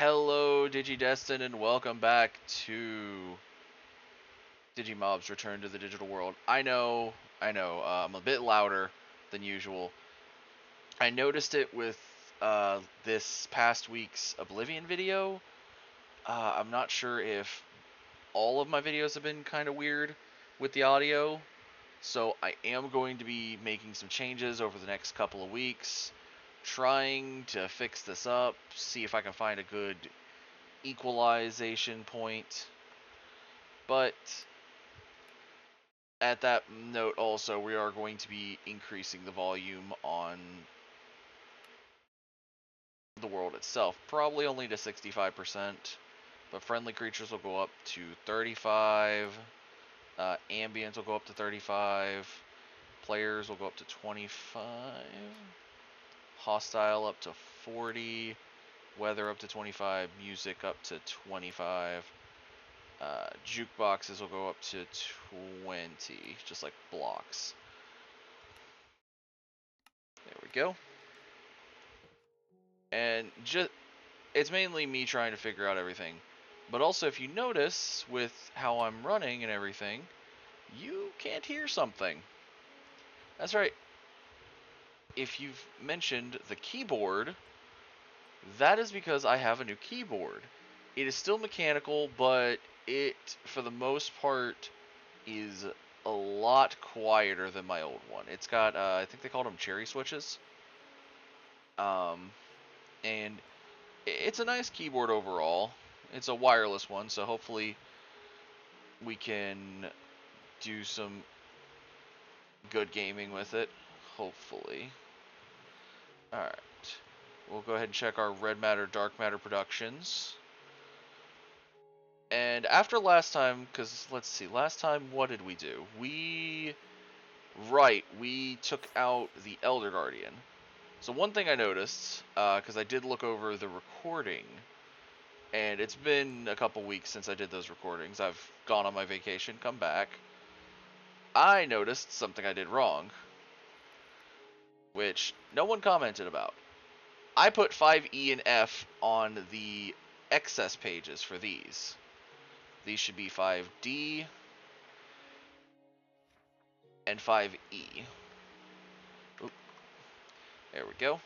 Hello, Digi-destined, and welcome back to Digimobs Return to the Digital World. I know, I'm a bit louder than usual. I noticed it with this past week's Oblivion video. I'm not sure if all of my videos have been kind of weird with the audio, so I am going to be making some changes over the next couple of weeks, trying to fix this up, see if I can find a good equalization point. But at that note also, we are going to be increasing the volume on the world itself, probably only to 65%, but friendly creatures will go up to 35, ambience will go up to 35, players will go up to 25, hostile up to 40, weather up to 25, music up to 25. Jukeboxes will go up to 20, just like blocks. There we go. And it's mainly me trying to figure out everything. But also, if you notice, with how I'm running and everything, you can't hear something. That's right. If you've mentioned the keyboard, that is because I have a new keyboard. It is still mechanical, but it, for the most part, is a lot quieter than my old one. It's got, I think they called them cherry switches. And it's a nice keyboard overall. It's a wireless one, so hopefully we can do some good gaming with it. Hopefully. Alright. We'll go ahead and check our red matter, dark matter productions. And after last time, because let's see, last time what did we do? We took out the Elder Guardian. So one thing I noticed, because I did look over the recording, and it's been a couple weeks since I did those recordings. I've gone on my vacation, come back. I noticed something I did wrong, which no one commented about. I put 5E and F on the excess pages for these. These should be 5D and 5E. Oop. There we go.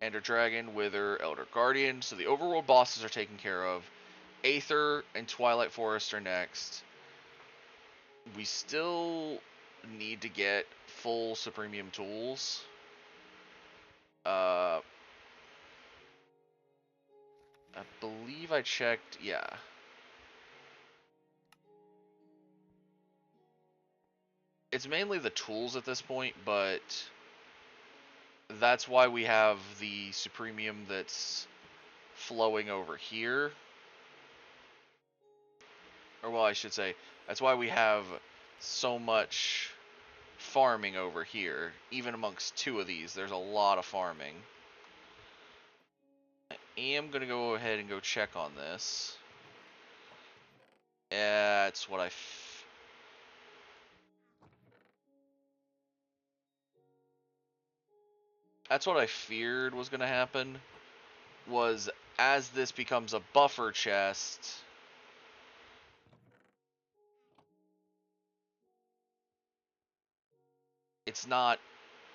Ender Dragon, Wither, Elder Guardian. So the Overworld bosses are taken care of. Aether and Twilight Forest are next. We still need to get full Supremium tools. I believe I checked, yeah. It's mainly the tools at this point, but that's why we have the Supremium that's flowing over here. Or, well, I should say, that's why we have so much farming over here. Even amongst two of these, there's a lot of farming. I am going to go ahead and go check on this. That's what That's what I feared was going to happen, was as this becomes a buffer chest, it's not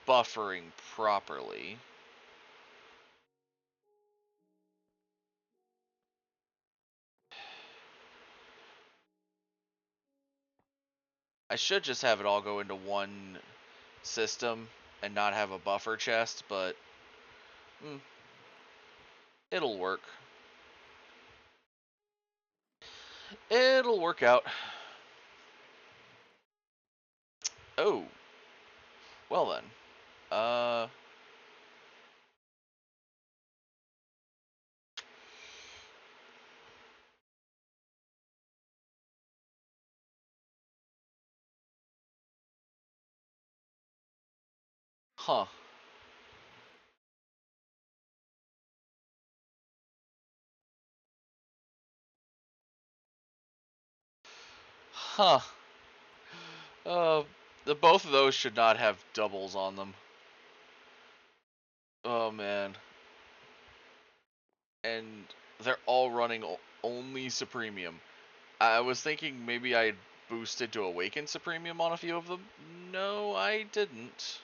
buffering properly. I should just have it all go into one system and not have a buffer chest, but it'll work. It'll work out. Oh. Well then. Huh. Huh. Both of those should not have doubles on them. Oh man. and they're all running only Supremium. I was thinking maybe I'd boosted to Awaken Supremium on a few of them. No, I didn't.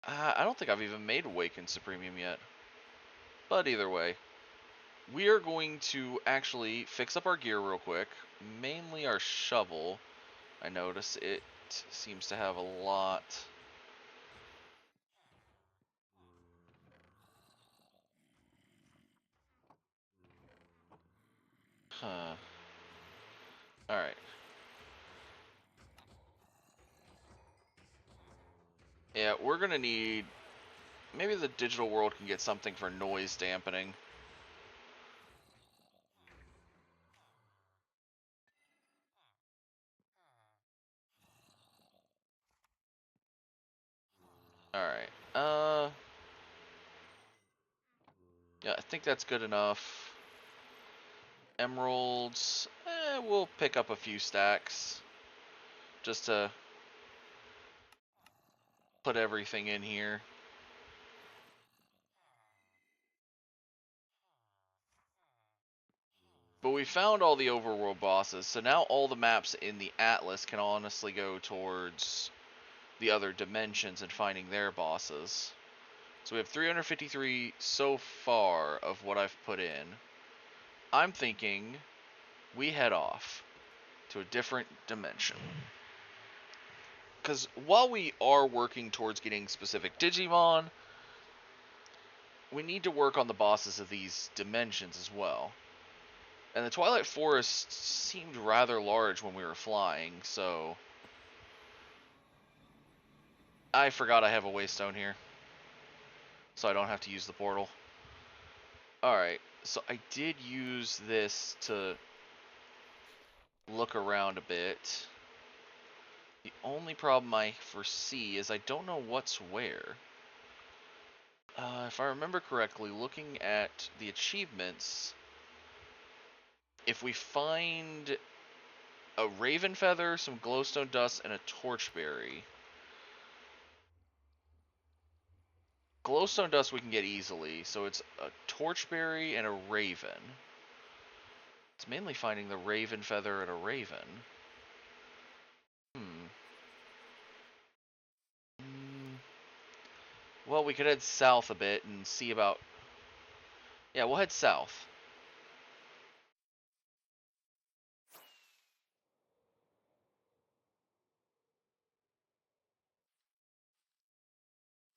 I don't think I've even made Awaken Supremium yet. But either way, we are going to actually fix up our gear real quick. Mainly our shovel. I notice it seems to have a lot. Huh. Alright. Yeah, we're gonna need... Maybe the digital world can get something for noise dampening. Alright. Yeah, I think that's good enough. Emeralds. We'll pick up a few stacks. Just to put everything in here. But we found all the overworld bosses, so now all the maps in the Atlas can honestly go towards the other dimensions and finding their bosses. So we have 353 so far of what I've put in. I'm thinking we head off to a different dimension. Because while we are working towards getting specific Digimon, we need to work on the bosses of these dimensions as well. And the Twilight Forest seemed rather large when we were flying, so... I forgot I have a waystone here, so I don't have to use the portal. Alright, so I did use this to look around a bit. The only problem I foresee is I don't know what's where. If I remember correctly, looking at the achievements, if we find a raven feather, some glowstone dust, and a torchberry. Glowstone dust we can get easily, so it's a torchberry and a raven. It's mainly finding the raven feather and a raven. Well, we could head south a bit and see about... Yeah, we'll head south.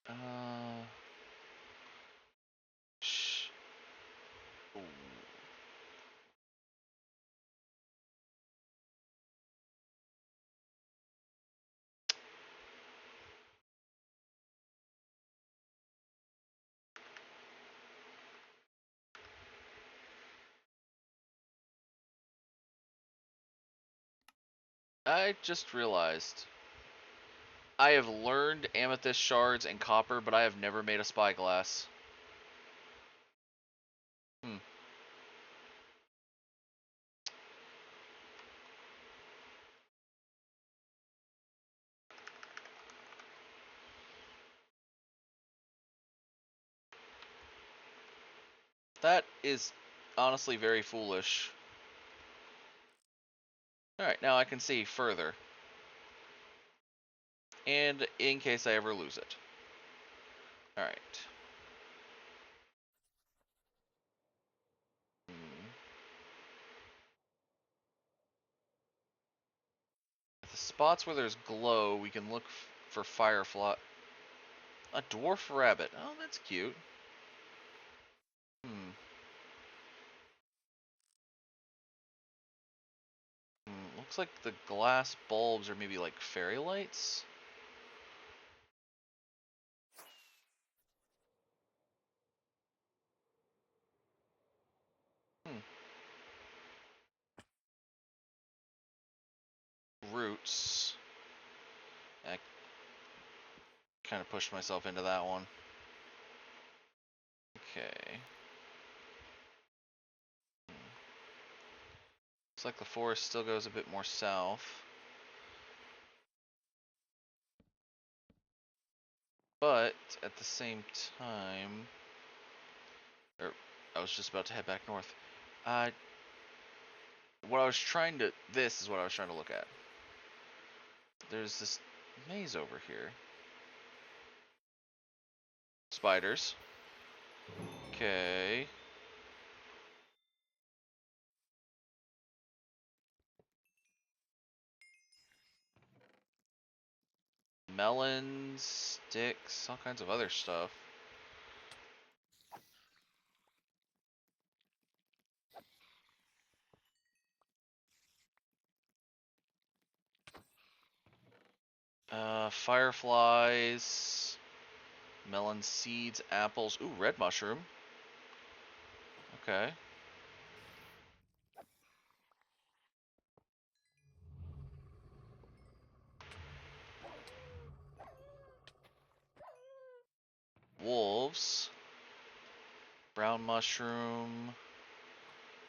Uh... Shh. Ooh. I just realized I have learned amethyst shards and copper, but I have never made a spyglass. Hmm. That is honestly very foolish. Alright, now I can see further. And in case I ever lose it. Alright. The spots where there's glow, we can look for firefly. A dwarf rabbit. Oh, that's cute. Hmm. Looks like the glass bulbs are maybe like fairy lights. Hmm. Roots. I kind of pushed myself into that one. Okay. Looks like the forest still goes a bit more south. But at the same time, or I was just about to head back north. What I was trying to, this is what I was trying to look at. There's this maze over here. Spiders. Okay. Melons, sticks, all kinds of other stuff. Fireflies, melon seeds, apples. Ooh, red mushroom. Okay. Wolves. Brown mushroom.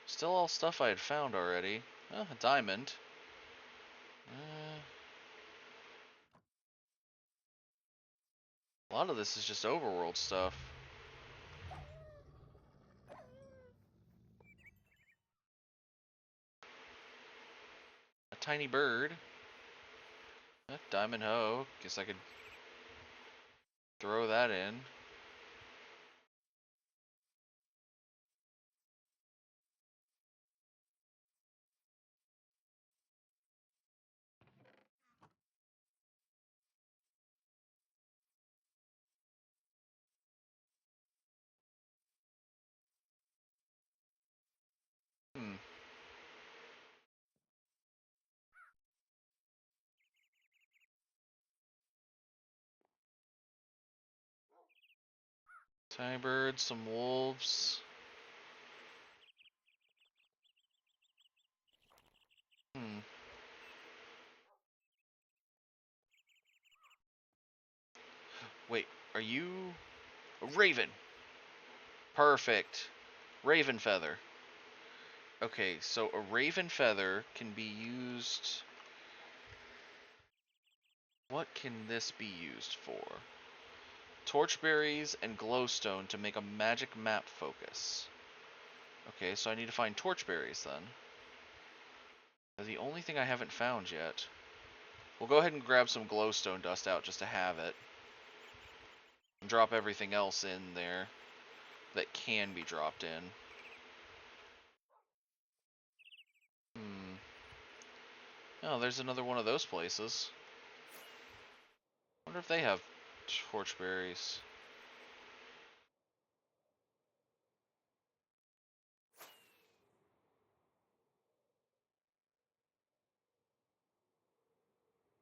Still all stuff I had found already. Oh, a diamond. A lot of this is just overworld stuff. A tiny bird. Diamond hoe. Guess I could throw that in. Hmm. Tiny bird, some wolves. Hmm. Wait, are you a raven? Perfect. Raven feather. Okay, so a raven feather can be used. What can this be used for? Torchberries and glowstone to make a magic map focus. Okay, so I need to find torchberries then. They're the only thing I haven't found yet. We'll go ahead and grab some glowstone dust out just to have it. And drop everything else in there that can be dropped in. Hmm. Oh, there's another one of those places. Wonder if they have torchberries.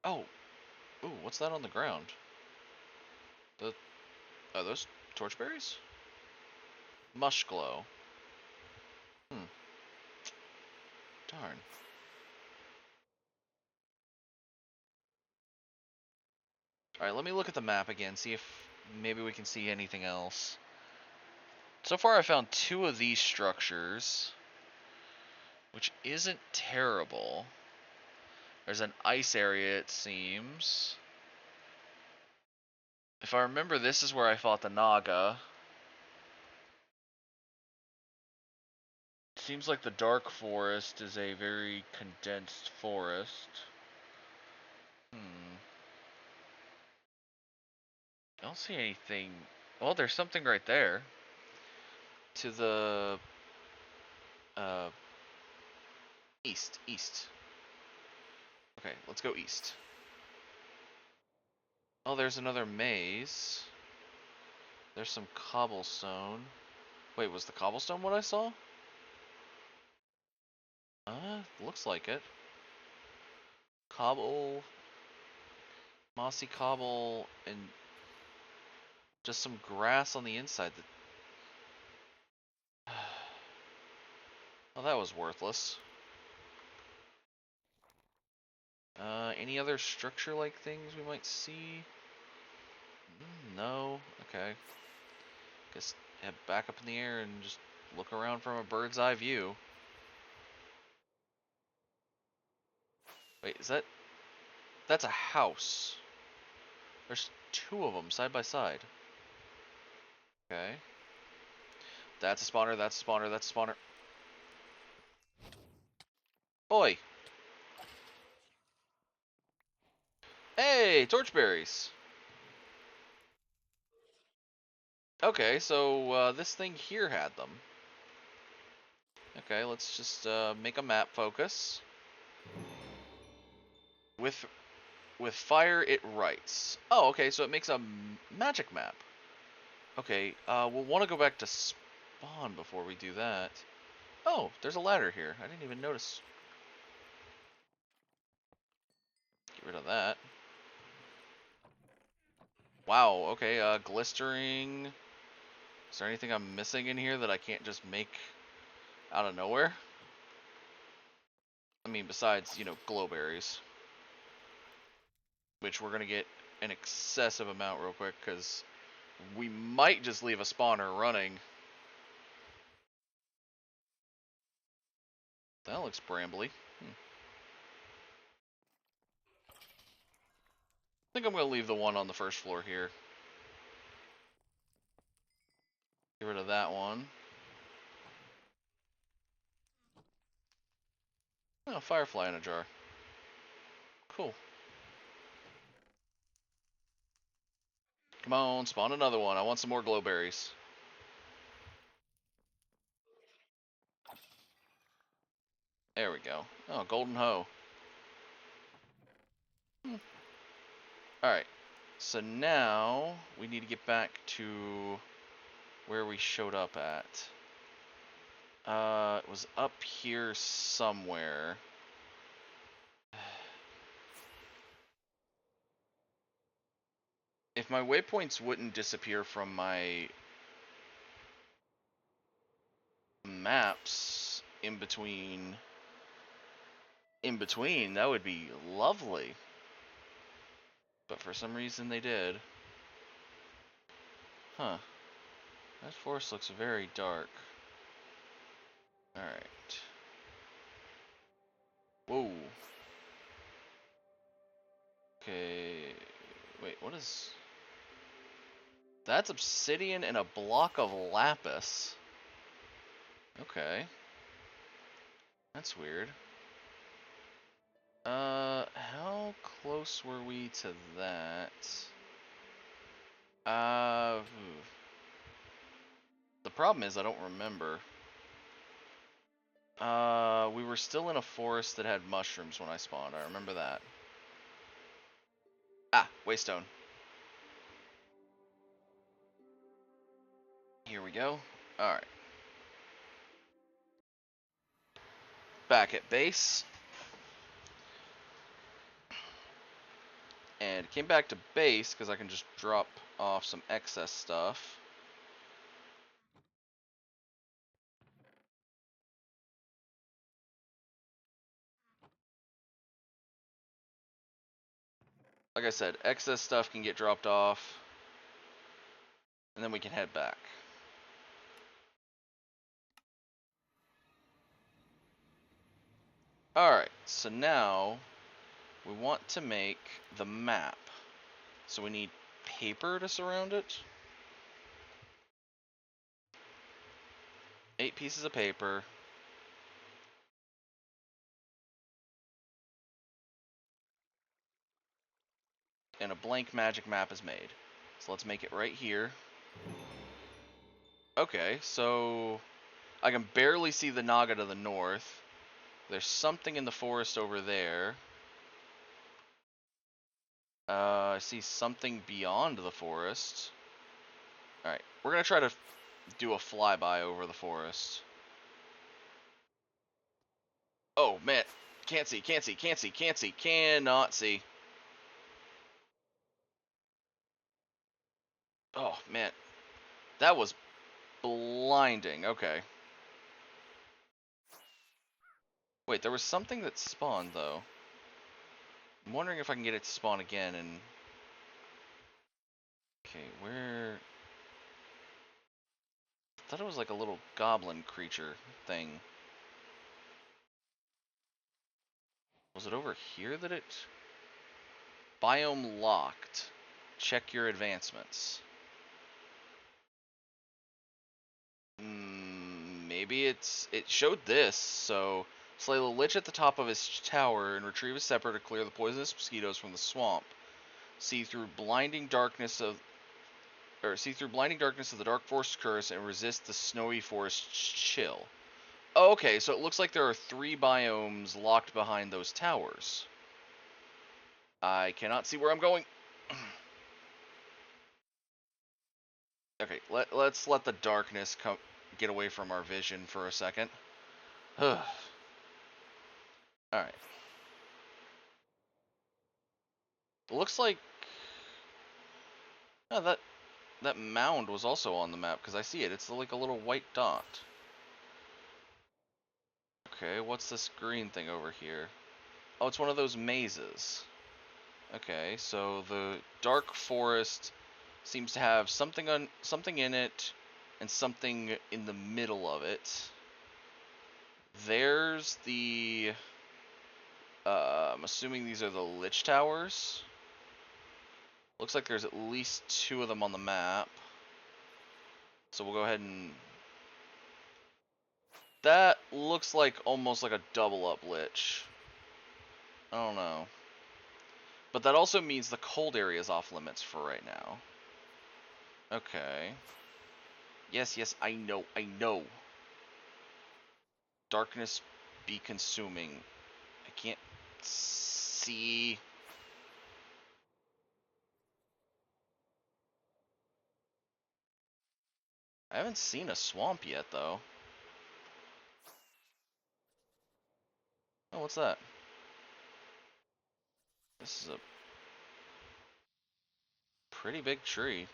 Oh, ooh, what's that on the ground? Are those torchberries? Mush glow. Hmm. Darn. Alright, let me look at the map again, see if maybe we can see anything else. So far I found 2 of these structures, which isn't terrible. There's an ice area, it seems. If I remember, this is where I fought the Naga. Seems like the Dark Forest is a very condensed forest. Hmm. I don't see anything. Well, there's something right there. To the uh, east. Okay, let's go east. Oh, there's another maze. There's some cobblestone. Wait, was the cobblestone what I saw? Looks like it. Cobble, mossy cobble, and just some grass on the inside. Well, that was worthless. Any other structure-like things we might see? No. Okay. Guess head back up in the air and just look around from a bird's eye view. Wait, is that... That's a house. There's two of them side by side. Okay. That's a spawner, that's a spawner, that's a spawner. Oi! Hey, torchberries! Okay, so this thing here had them. Okay, let's just make a map focus. With fire, it writes. Oh, okay, so it makes a magic map. Okay, we'll want to go back to spawn before we do that. Oh, there's a ladder here. I didn't even notice. Get rid of that. Wow, okay, glistering. Is there anything I'm missing in here that I can't just make out of nowhere? I mean, besides, you know, glowberries. Which we're going to get an excessive amount real quick, because we might just leave a spawner running. That looks brambly. I think I'm going to leave the one on the first floor here. Get rid of that one. Oh, firefly in a jar. Cool. Come on, spawn another one. I want some more glowberries. There we go. Oh, golden hoe. Alright. So now we need to get back to where we showed up at. It was up here somewhere. If my waypoints wouldn't disappear from my maps in between, that would be lovely. But for some reason they did. Huh. That forest looks very dark. Alright. Whoa. Okay. Wait, what is... That's obsidian and a block of lapis. Okay. That's weird. How close were we to that? The problem is I don't remember. We were still in a forest that had mushrooms when I spawned. I remember that. Ah, waystone. Here we go. Alright. Back at base. And came back to base because I can just drop off some excess stuff. Like I said, excess stuff can get dropped off. And then we can head back. Alright, so now we want to make the map. So we need paper to surround it. 8 pieces of paper. And a blank magic map is made. So let's make it right here. Okay, so I can barely see the Naga to the north. There's something in the forest over there. I see something beyond the forest. Alright, we're going to try to do a flyby over the forest. Oh, man. Can't see, can't see, can't see, can't see, cannot see. Oh, man. That was blinding. Okay. Wait, there was something that spawned, though. I'm wondering if I can get it to spawn again and... Okay, where... I thought it was like a little goblin creature thing. Was it over here that it... Biome locked. Check your advancements. Maybe it showed this, so slay the lich at the top of his tower and retrieve a scepter to clear the poisonous mosquitoes from the swamp. See through blinding darkness of the dark forest curse and resist the snowy forest chill. Oh, okay, so it looks like there are 3 biomes locked behind those towers. I cannot see where I'm going. Okay, let's let the darkness get away from our vision for a second. Alright. Looks like that mound was also on the map, because I see it. It's like a little white dot. Okay, what's this green thing over here? Oh, it's one of those mazes. Okay, so the dark forest seems to have something in it and something in the middle of it. There's the I'm assuming these are the lich towers. Looks like there's at least 2 of them on the map. So we'll go ahead and... That looks like almost like a double up lich. I don't know. But that also means the cold area is off limits for right now. Okay. Yes, I know. Darkness be consuming. I can't see. I haven't seen a swamp yet, though. Oh, what's that? This is a pretty big tree.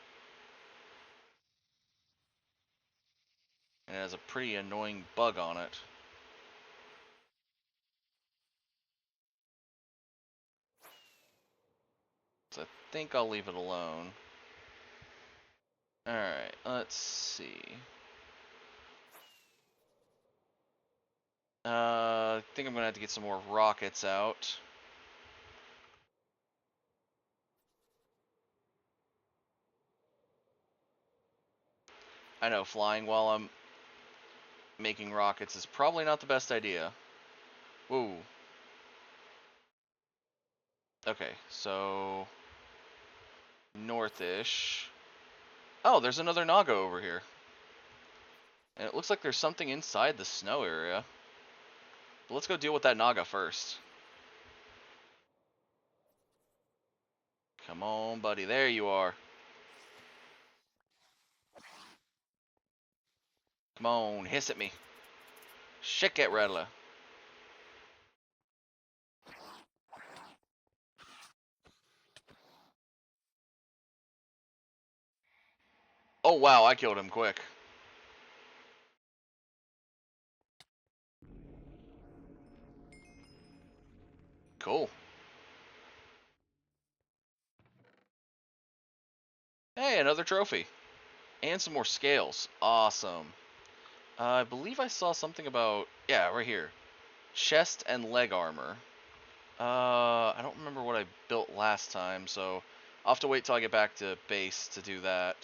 And it has a pretty annoying bug on it. So I think I'll leave it alone. Alright, let's see. I think I'm gonna have to get some more rockets out. I know, flying while I'm making rockets is probably not the best idea. Woo. Okay, so... northish. Oh, there's another Naga over here. And it looks like there's something inside the snow area. But let's go deal with that Naga first. Come on, buddy. There you are. Come on, hiss at me. Shit, get rattler. Oh, wow, I killed him quick. Cool. Hey, another trophy. And some more scales. Awesome. I believe I saw something about... yeah, right here. Chest and leg armor. I don't remember what I built last time, so I'll have to wait till I get back to base to do that.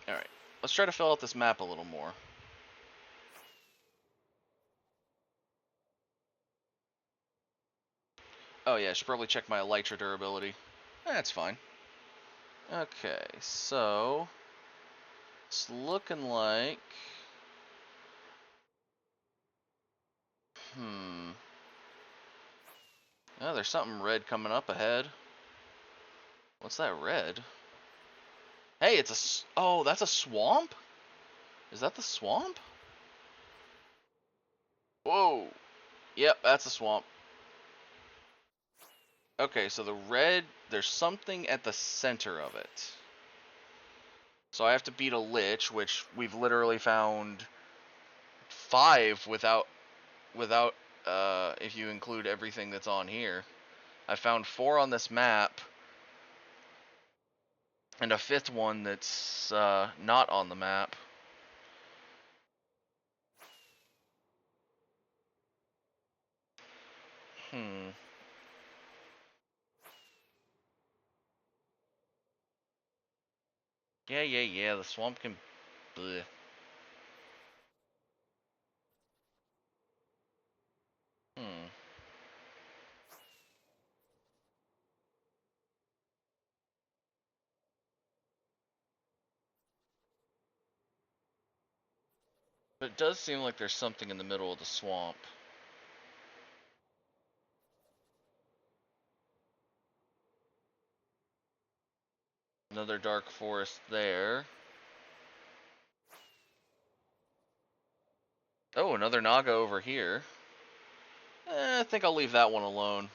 Alright, let's try to fill out this map a little more. Oh yeah, I should probably check my elytra durability. That's fine. Okay, so... it's looking like... oh, there's something red coming up ahead. What's that red? Hey, it's a... oh, that's a swamp? Is that the swamp? Whoa. Yep, that's a swamp. Okay, so the red, there's something at the center of it. So I have to beat a lich, which we've literally found 5 without if you include everything that's on here. I found 4 on this map, and a 5th one that's not on the map. Yeah. The swamp can. Bleh. Hmm. But it does seem like there's something in the middle of the swamp. Another dark forest there. Oh, another Naga over here. I think I'll leave that one alone.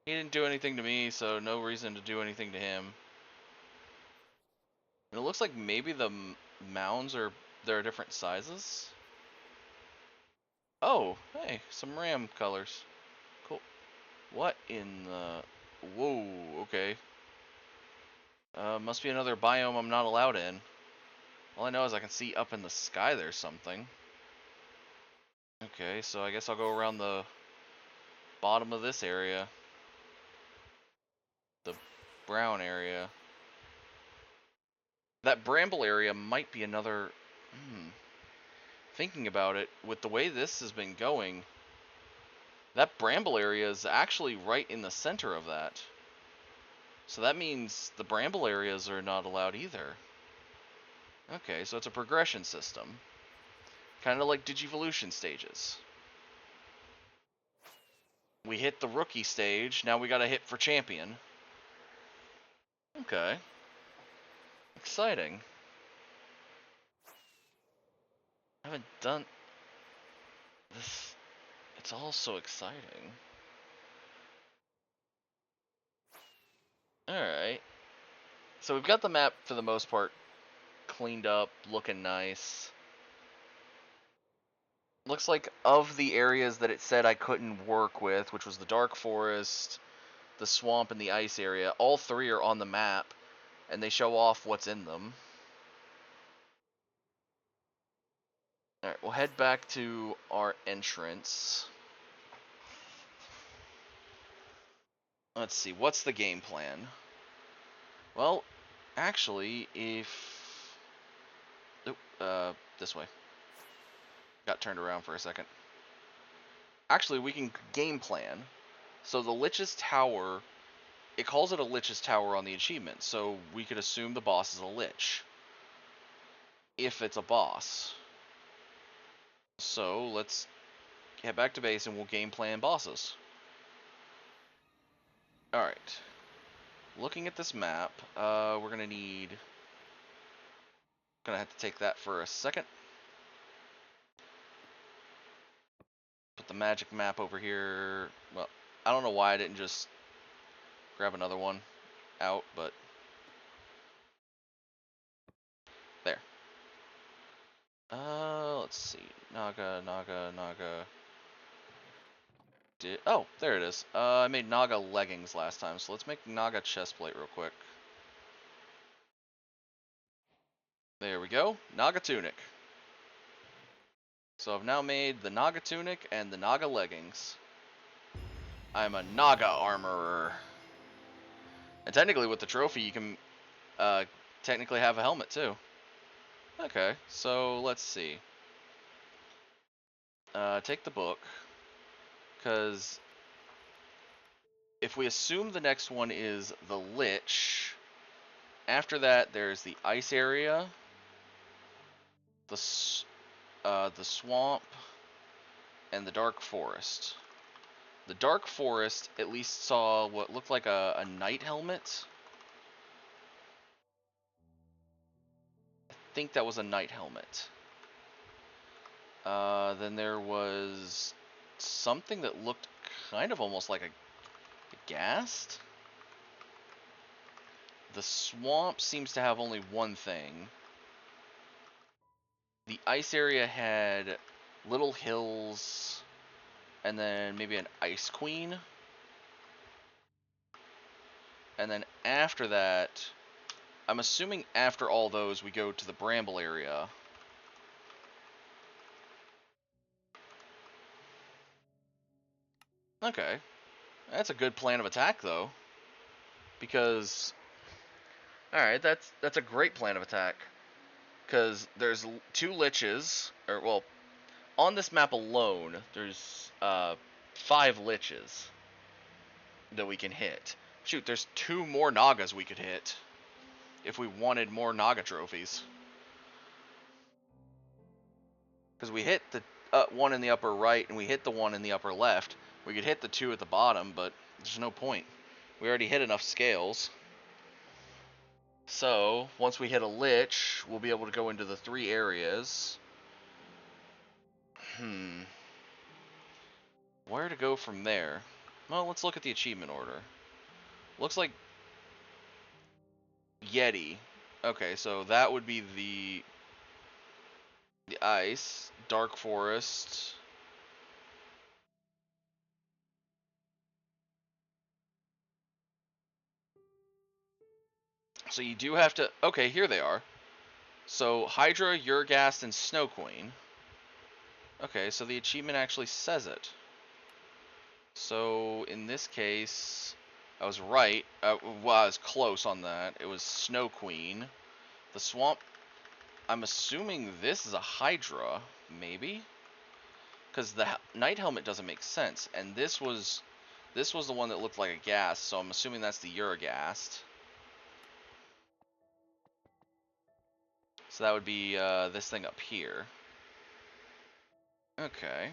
He didn't do anything to me, so no reason to do anything to him. And it looks like maybe the mounds are they're different sizes. Oh, hey, some ram colors. Cool. What in the... Whoa, okay. Must be another biome I'm not allowed in. All I know is I can see up in the sky there's something. Okay, so I guess I'll go around the bottom of this area. The brown area. That bramble area might be another... Thinking about it, with the way this has been going, that bramble area is actually right in the center of that. So that means the bramble areas are not allowed either. Okay, so it's a progression system. Kind of like Digivolution stages. We hit the rookie stage, now we gotta hit for champion. Okay. Exciting. I haven't done this. It's all so exciting. Alright. So we've got the map, for the most part, cleaned up, looking nice. Looks like of the areas that it said I couldn't work with, which was the Dark Forest, the swamp, and the ice area, all three are on the map, and they show off what's in them. Alright, we'll head back to our entrance. Let's see, what's the game plan? Well, actually, if... this way. Got turned around for a second. Actually, we can game plan. So the Lich's Tower, it calls it a Lich's Tower on the achievement, so we could assume the boss is a Lich. If it's a boss. So let's head back to base and we'll game plan bosses. Alright. Looking at this map, we're gonna need... Gonna have to take that for a second. Put the magic map over here. Well, I don't know why I didn't just grab another one out, but... There. Let's see. Naga. Oh, there it is. I made Naga leggings last time, so let's make Naga chestplate real quick. There we go. Naga tunic. So I've now made the Naga tunic and the Naga leggings. I'm a Naga armorer. And technically with the trophy you can technically have a helmet too. Okay, so let's see. Take the book. Because if we assume the next one is the Lich, after that there's the ice area, the swamp, and the dark forest. The dark forest at least saw what looked like a knight helmet. I think that was a knight helmet. Then there was something that looked kind of almost like a ghast. The swamp seems to have only one thing. The ice area had little hills, and then maybe an ice queen. And then after that, I'm assuming after all those we go to the bramble area. Okay. That's a good plan of attack, though. Because, alright, that's a great plan of attack. Because there's 2 liches, or, well, on this map alone, there's 5 liches that we can hit. Shoot, there's 2 more Nagas we could hit if we wanted more Naga trophies. Because we hit the one in the upper right and we hit the one in the upper left. We could hit the 2 at the bottom, but there's no point. We already hit enough scales. So, once we hit a lich, we'll be able to go into the 3 areas. Where to go from there? Well, let's look at the achievement order. Looks like Yeti. Okay, so that would be the ice, Dark Forest. So you do have to... Okay, here they are. So, Hydra, Urgast, and Snow Queen. Okay, so the achievement actually says it. So, in this case, I was right. Well, I was close on that. It was Snow Queen. The swamp... I'm assuming this is a Hydra, maybe? Because the Night Helmet doesn't make sense. And this was the one that looked like a gas, so I'm assuming that's the Urgast. So that would be this thing up here. Okay.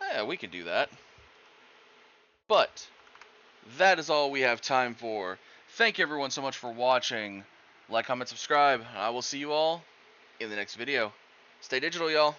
Yeah, we could do that. But that is all we have time for. Thank you everyone so much for watching. Like, comment, subscribe. I will see you all in the next video. Stay digital, y'all.